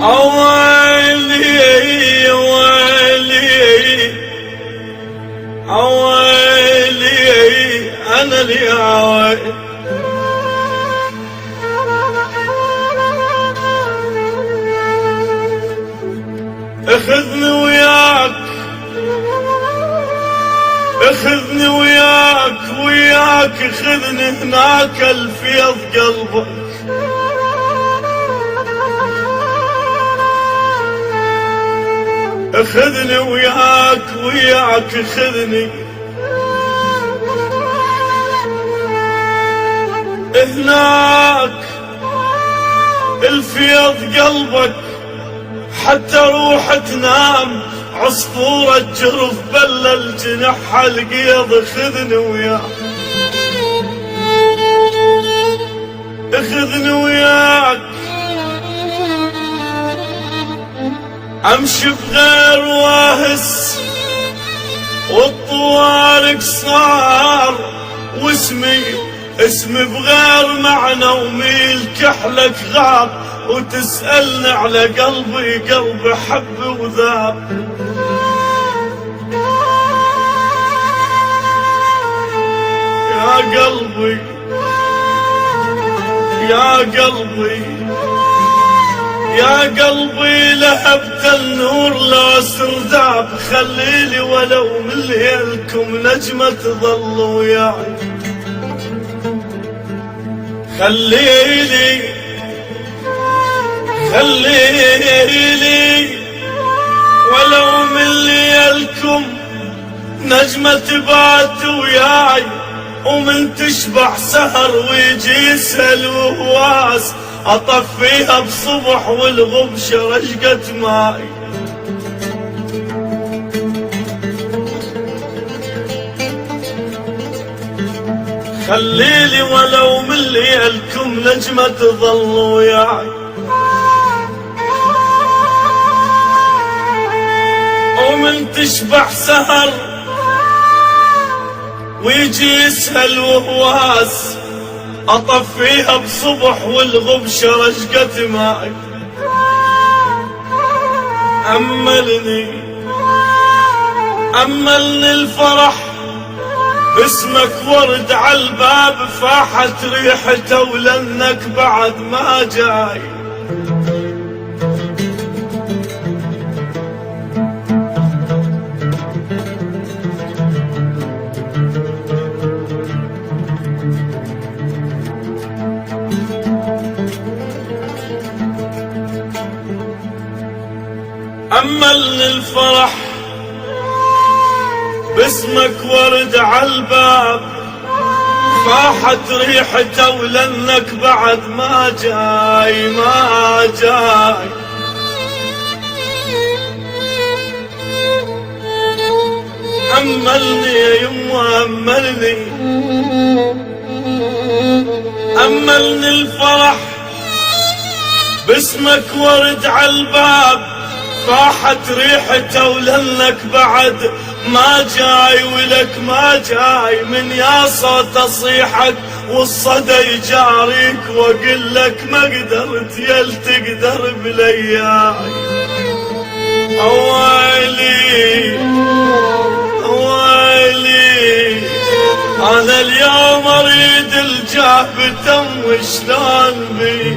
عويلي ويلي عويلي أنا لي عويل اخذني وياك اخذني وياك اخذني هناك الفيض قلبك اخذني وياك اخذني هناك الفيض قلبك حتى روح تنام عصفورة جرف بلل جناحها القيض اخذني وياك اخذني وياك امشي بغير واهس والطوارق صار اسمي بغير معنى وميل كحلك غاب وتسألني على قلبي حب وذاب يا قلبي لهبت النور لو سرداب خليلي ولو من ليلكم نجمة تظل وياي خليلي ولو من ليلكم نجمة تبات وياي ومن تشبع سهر ويجي يسهل وهواس اطفيها بصبح والغبشة رشقة ماي خليلي ولو من ليلكم نجمة تظل وياي ومن تشبع سهر ويجي يسهل وهواس اطفيها بصبح والغبشة رشقة ماي أملني الفرح باسمك ورد عالباب فاحت ريحته ولنك بعد ما جاي أملني الفرح باسمك ورد عالباب فاحت ريحته ولنك بعد ما جاي أملني يا يمه أملني الفرح باسمك ورد عالباب فاحت ريحته ولنك بعد ما جاي ولك ما جاي من يا صوت اصيحك والصدى يجاريك واقول لك ما قدرت يل تقدر بلياي اويلي انا اليوم اريد الجاه بتم وشلون بي